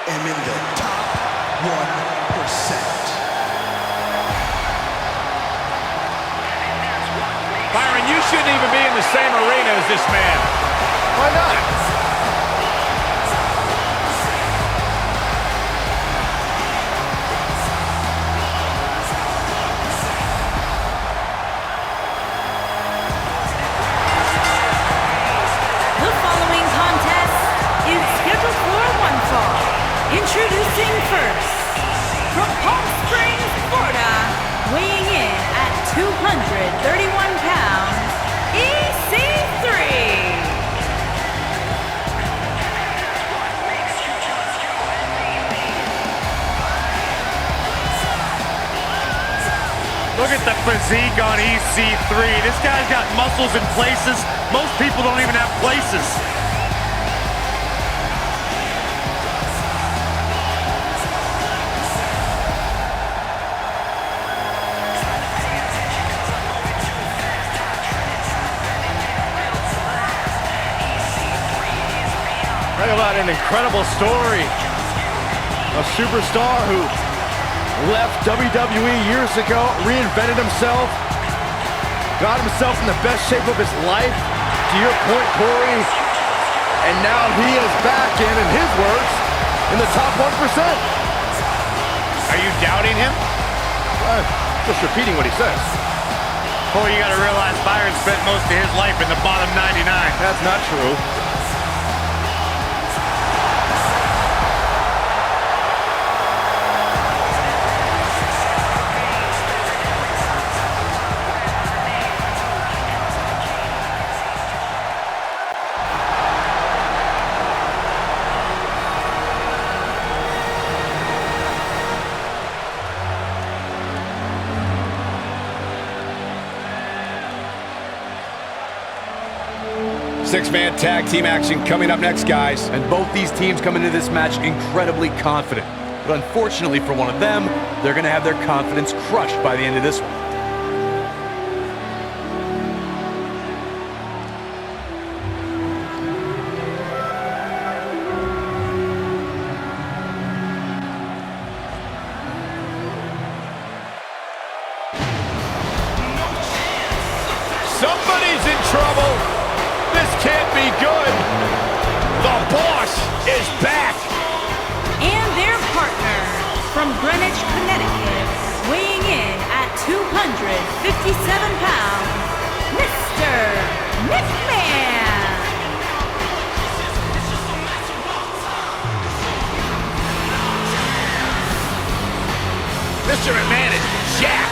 am in the top 1%. Byron, you shouldn't even be in the same arena as this man. Why not? Introducing first, from Palm Springs, Florida, weighing in at 231 pounds, EC3. Look at the physique on EC3. This guy's got muscles in places most people don't even have places. Talk about an incredible story. A superstar who left WWE years ago, reinvented himself, got himself in the best shape of his life, to your point, Corey, and now he is back in his words, in the top 1%. Are you doubting him? Just repeating what he says. Corey, you gotta realize Byron spent most of his life in the bottom 99. That's not true. Six-man tag team action coming up next, guys. And both these teams come into this match incredibly confident. But unfortunately for one of them, they're going to have their confidence crushed by the end of this one. Somebody's in trouble. This can't be good. The boss is back. And their partner from Greenwich, Connecticut, weighing in at 257 pounds, Mr. McMahon. Mr. McMahon is jacked.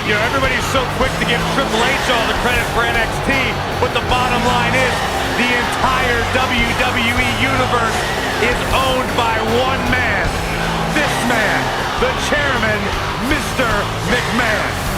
You know, everybody's so quick to give Triple H all the credit for NXT, but the bottom line is the entire WWE Universe is owned by one man. This man, the chairman, Mr. McMahon.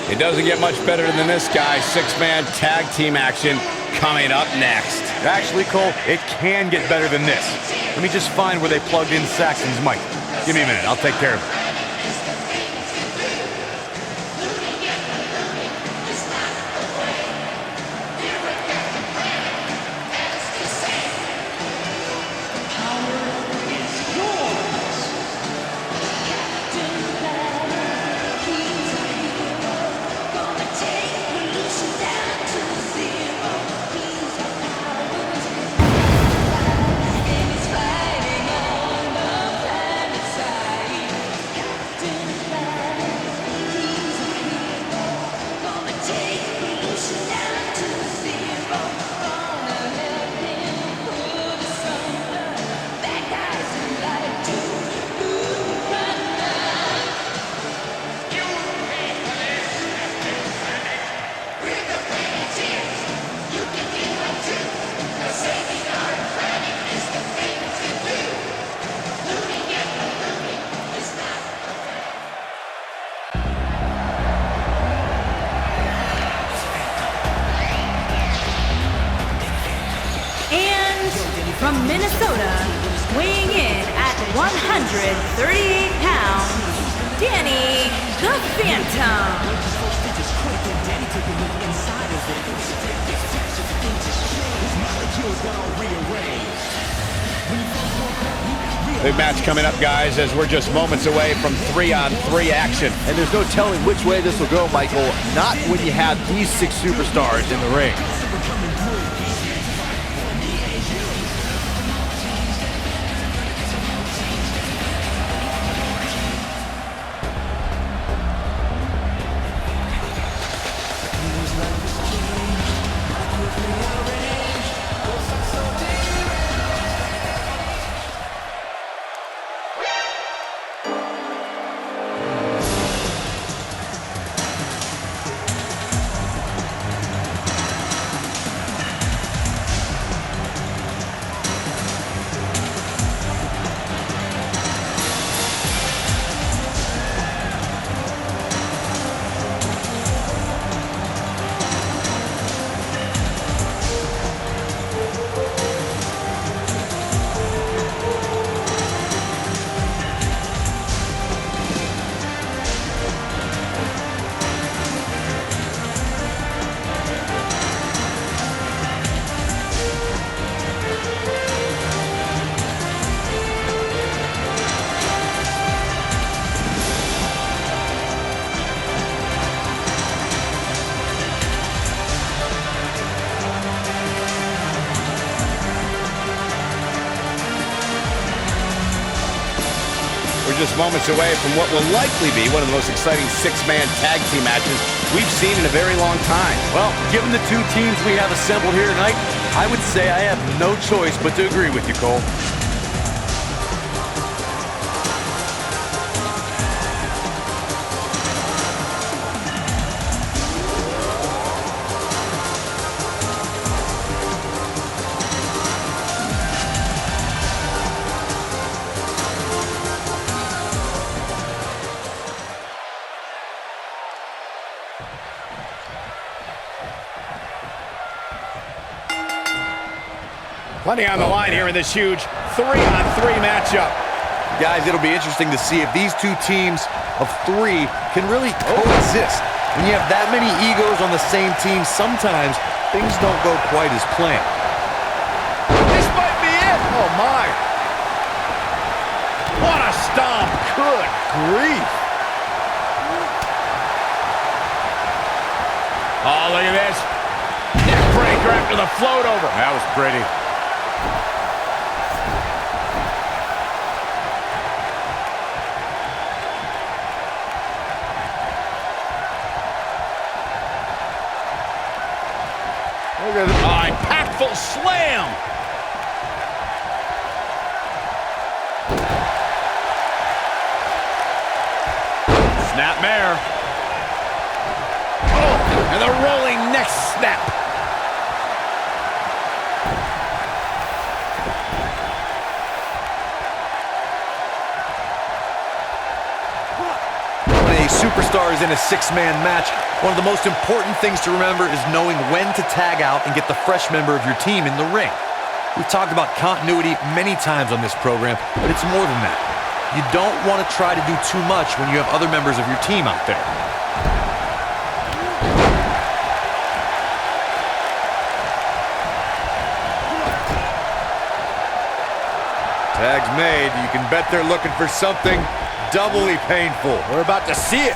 It doesn't get much better than this, guys. Six-man tag team action coming up next. Actually, Cole, it can get better than this. Let me just find where they plugged in Saxton's mic. Give me a minute, I'll take care of it. 138 pounds, Danny the Phantom. Big match coming up, guys, as we're just moments away from 3-on-3 action. And there's no telling which way this will go, Michael. Not when you have these 6 superstars in the ring. We're just moments away from what will likely be one of the most exciting 6-man tag team matches we've seen in a very long time. Well, given the 2 teams we have assembled here tonight, I would say I have no choice but to agree with you, Cole. Plenty on the line here in this huge 3-on-3 matchup. Guys, it'll be interesting to see if these 2 teams of 3 can really coexist. When you have that many egos on the same team, sometimes things don't go quite as planned. This might be it. Oh, my. What a stomp. Good grief. Oh, look at this. Neck breaker after the float over. That was pretty. Look at this. Oh, impactful slam. Snapmare. Oh, and the rolling neck snap. Superstars in a 6-man match, one of the most important things to remember is knowing when to tag out and get the fresh member of your team in the ring. We've talked about continuity many times on this program, but it's more than that. You don't want to try to do too much when you have other members of your team out there. Tag's made. You can bet they're looking for something doubly painful. We're about to see it.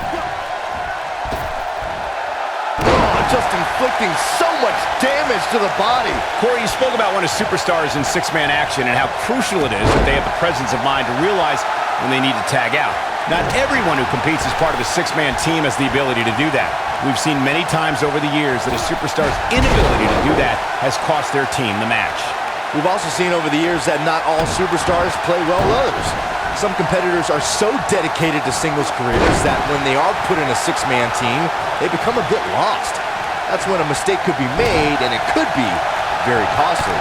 Oh, just inflicting so much damage to the body. Corey, you spoke about one of superstars in 6-man action and how crucial it is that they have the presence of mind to realize when they need to tag out. Not everyone who competes as part of a 6-man team has the ability to do that. We've seen many times over the years that a superstar's inability to do that has cost their team the match. We've also seen over the years that not all superstars play well with others. Some competitors are so dedicated to singles careers that when they are put in a 6-man team, they become a bit lost. That's when a mistake could be made, and it could be very costly.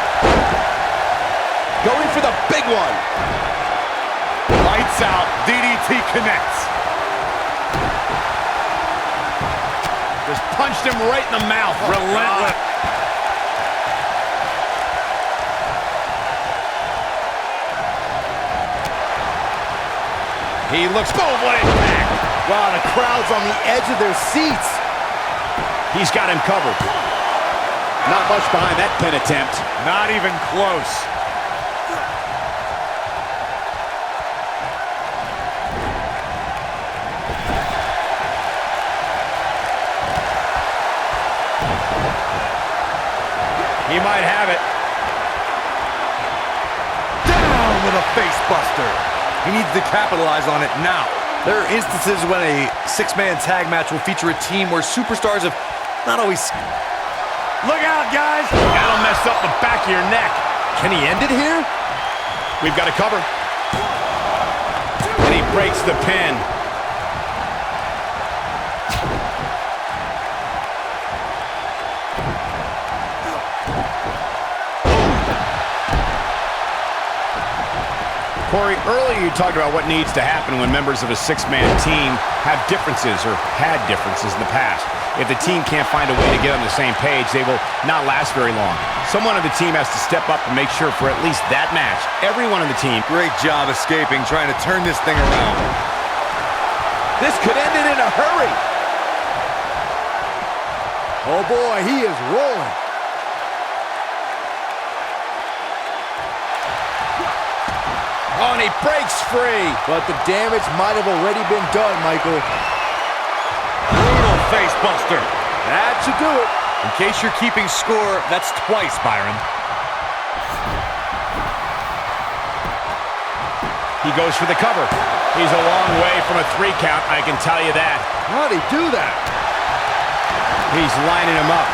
Going for the big one. Lights out, DDT connects. Just punched him right in the mouth. Relentless. He looks, boom, what impact. Wow, the crowd's on the edge of their seats. He's got him covered. Not much behind that pin attempt. Not even close. He might have it. Down with a face buster. He needs to capitalize on it now. There are instances when a six-man tag match will feature a team where superstars have not always... Look out, guys. That'll mess up the back of your neck. Can he end it here? We've got a cover. And he breaks the pin. Corey, earlier you talked about what needs to happen when members of a six-man team have differences or had differences in the past. If the team can't find a way to get on the same page, they will not last very long. Someone on the team has to step up and make sure for at least that match, everyone on the team... Great job escaping, trying to turn this thing around. This could end it in a hurry. Oh boy, he is rolling. Oh, and he breaks free. But the damage might have already been done, Michael. Brutal face buster. That should do it. In case you're keeping score, that's twice, Byron. He goes for the cover. He's a long way from a 3 count, I can tell you that. How'd he do that? He's lining him up.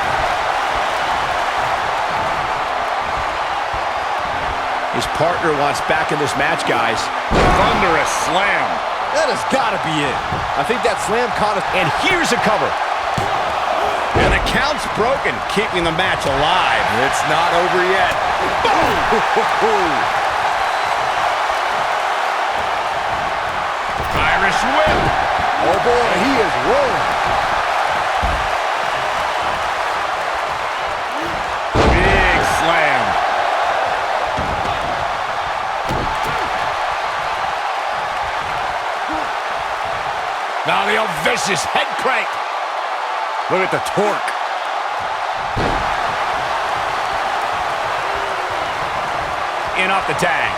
His partner wants back in this match, guys. Thunderous slam. That has got to be it. I think that slam caught us. And here's a cover. And the count's broken, keeping the match alive. It's not over yet. Boom! Irish whip. Oh boy, he is rolling. Big slam. Now the old vicious head crank. Look at the torque. In off the tag.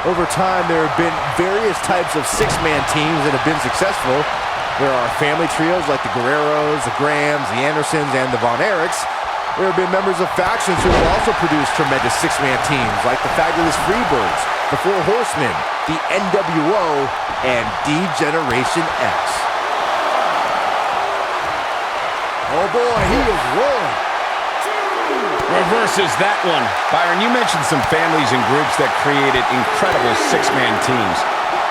Over time, there have been various types of six-man teams that have been successful. There are family trios like the Guerreros, the Grahams, the Andersons, and the Von Erichs. There have been members of factions who have also produced tremendous six-man teams, like the Fabulous Freebirds, the Four Horsemen, the NWO, and D-Generation X. Oh boy, he is rolling. Reverses that one. Byron, you mentioned some families and groups that created incredible six-man teams.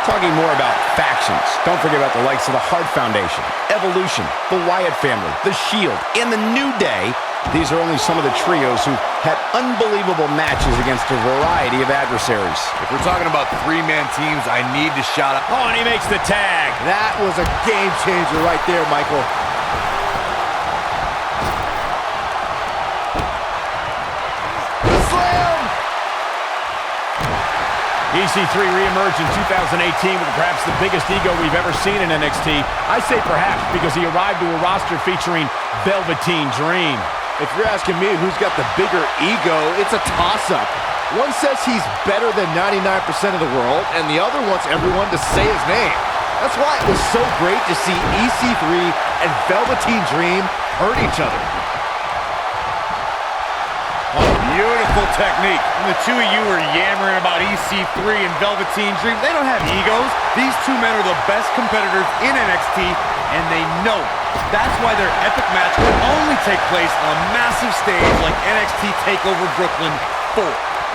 Talking more about factions, don't forget about the likes of the Hart Foundation, Evolution, the Wyatt family, the Shield, and the New Day. These are only some of the trios who had unbelievable matches against a variety of adversaries. If we're talking about three-man teams, I need to shout out. Oh, and he makes the tag. That was a game changer right there, Michael. EC3 reemerged in 2018 with perhaps the biggest ego we've ever seen in NXT. I say perhaps because he arrived to a roster featuring Velveteen Dream. If you're asking me who's got the bigger ego, it's a toss-up. One says he's better than 99% of the world, and the other wants everyone to say his name. That's why it was so great to see EC3 and Velveteen Dream hurt each other. Beautiful technique. And the two of you were yammering about EC3 and Velveteen Dream. They don't have egos. These two men are the best competitors in NXT, and they know it. That's why their epic match can only take place on a massive stage like NXT TakeOver Brooklyn 4.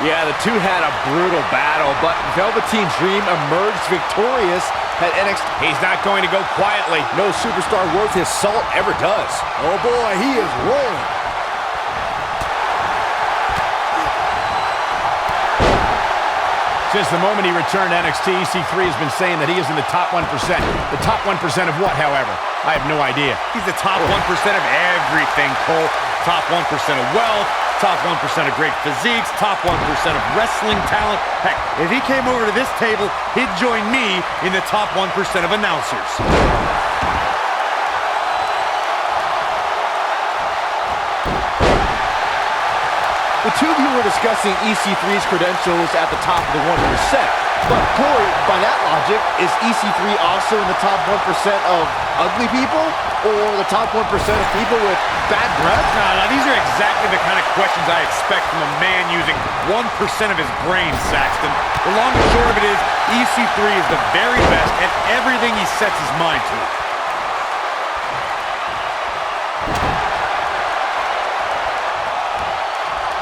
Yeah, the two had a brutal battle, but Velveteen Dream emerged victorious at NXT. He's not going to go quietly. No superstar worth his salt ever does. Oh boy, he is rolling. Since the moment he returned to NXT, EC3 has been saying that he is in the top 1%. The top 1% of what, however? I have no idea. He's the top 1% of everything, Cole. Top 1% of wealth, top 1% of great physiques, top 1% of wrestling talent. Heck, if he came over to this table, he'd join me in the top 1% of announcers. The two of you were discussing EC3's credentials at the top of the 1%. But Corey, by that logic, is EC3 also in the top 1% of ugly people? Or the top 1% of people with bad breath? No, these are exactly the kind of questions I expect from a man using 1% of his brain, Saxton. The long and short of it is, EC3 is the very best at everything he sets his mind to.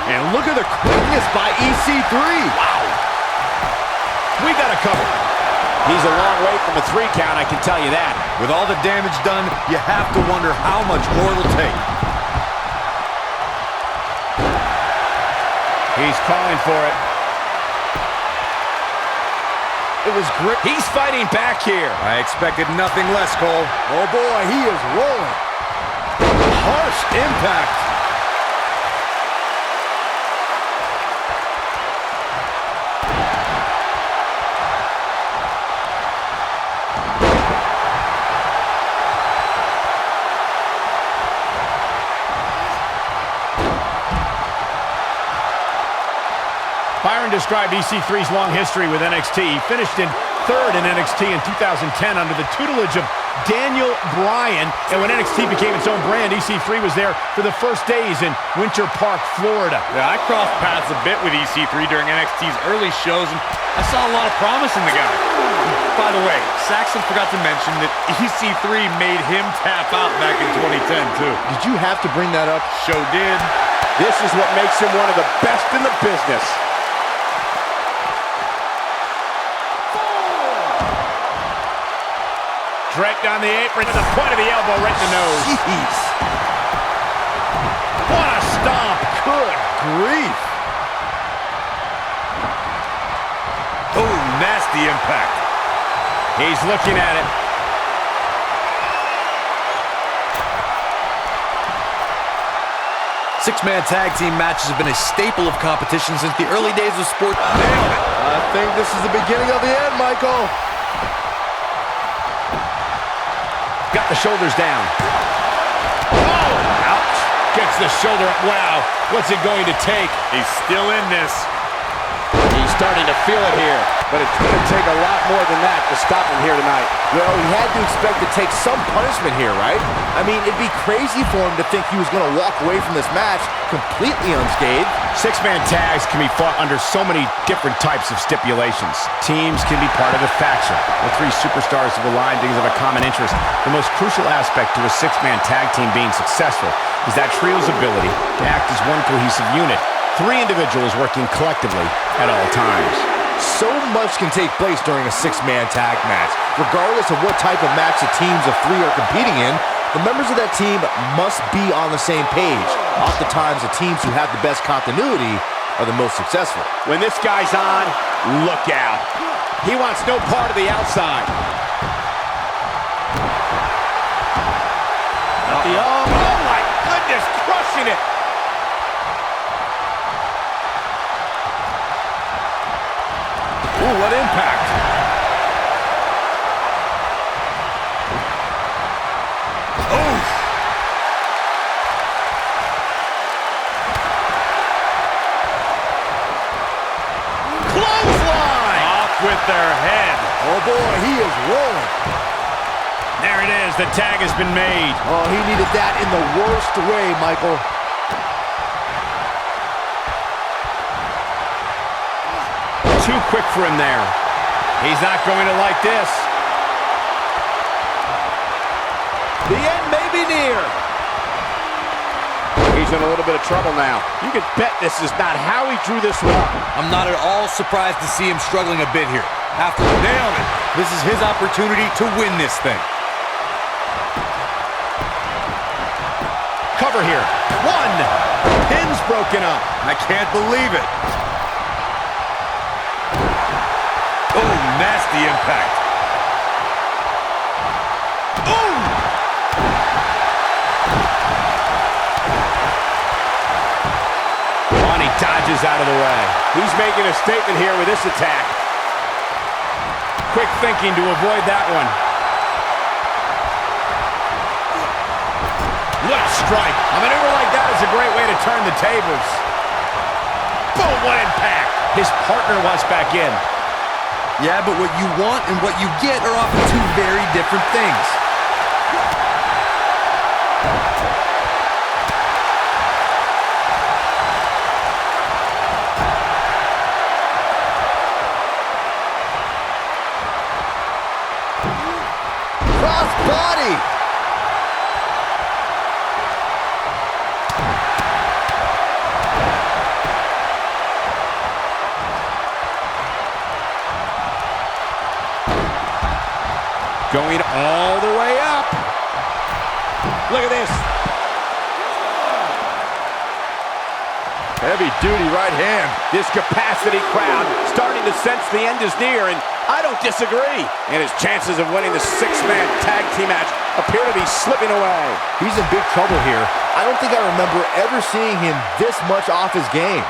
And look at the quickness by EC3. Wow. We got it covered. He's a long way from a 3 count, I can tell you that. With all the damage done, you have to wonder how much more it'll take. He's calling for it. It was great. He's fighting back here. I expected nothing less, Cole. Oh boy, he is rolling. Harsh impact. Byron described EC3's long history with NXT. He finished in 3rd in NXT in 2010 under the tutelage of Daniel Bryan. And when NXT became its own brand, EC3 was there for the first days in Winter Park, Florida. Yeah, I crossed paths a bit with EC3 during NXT's early shows, and I saw a lot of promise in the guy. By the way, Saxon forgot to mention that EC3 made him tap out back in 2010, too. Did you have to bring that up? Show did. This is what makes him one of the best in the business. Draped on the apron to the point of the elbow right in the nose. Jeez. What a stomp. Good grief. Oh, nasty impact. He's looking at it. Six-man tag team matches have been a staple of competition since the early days of sport. Nailed it. I think this is the beginning of the end, Michael. Got the shoulders down. Oh, ouch. Gets the shoulder up. Wow. What's it going to take? He's still in this. He's starting to feel it here, but it's going to take a lot more than that to stop him here tonight. Well, he had to expect to take some punishment here, right? I mean, it'd be crazy for him to think he was going to walk away from this match completely unscathed. Six-man tags can be fought under so many different types of stipulations. Teams can be part of a faction. The 3 superstars have aligned because of a common interest. The most crucial aspect to a six-man tag team being successful is that trio's ability to act as one cohesive unit. 3 individuals working collectively at all times. So much can take place during a six-man tag match. Regardless of what type of match the teams of 3 are competing in, the members of that team must be on the same page. Oftentimes, the teams who have the best continuity are the most successful. When this guy's on, look out. He wants no part of the outside. Oh my goodness, crushing it. Ooh, what impact. Oh. Clothesline! Off with their head. Oh boy, he is rolling. There it is, the tag has been made. Oh, he needed that in the worst way, Michael. Too quick for him there. He's not going to like this. The end may be near. He's in a little bit of trouble now. You can bet this is not how he drew this one. I'm not at all surprised to see him struggling a bit here. After nailing it, this is his opportunity to win this thing. Cover here. 1. Pin's broken up. I can't believe it. nasty impact. Ooh! Oh, and he dodges out of the way. He's making a statement here with this attack. Quick thinking to avoid that one. What a strike. A maneuver like that is a great way to turn the tables. Boom, what impact. His partner wants back in. Yeah, but what you want and what you get are often two very different things. Cross body. Going all the way up. Look at this. Heavy duty right hand. This capacity crowd starting to sense the end is near, and I don't disagree. And his chances of winning the six-man tag team match appear to be slipping away. He's in big trouble here. I don't think I remember ever seeing him this much off his game.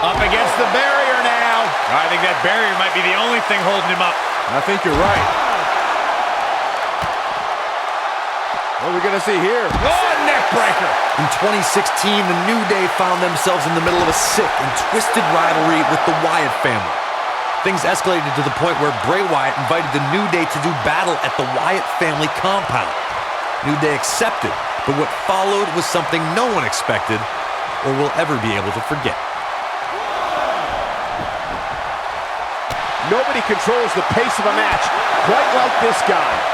Up against the barrier now. I think that barrier might be the only thing holding him up. I think you're right. What are we going to see here? Oh, neck breaker. In 2016, the New Day found themselves in the middle of a sick and twisted rivalry with the Wyatt family. Things escalated to the point where Bray Wyatt invited the New Day to do battle at the Wyatt family compound. New Day accepted, but what followed was something no one expected or will ever be able to forget. Nobody controls the pace of a match quite like this guy.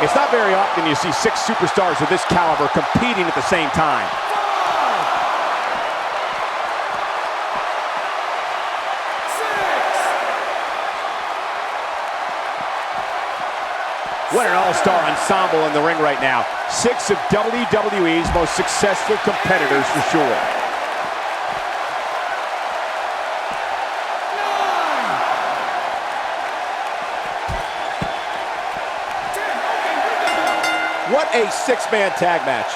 It's not very often you see six superstars of this caliber competing at the same time. What an all-star ensemble in the ring right now. Six of WWE's most successful competitors for sure. What a six-man tag match.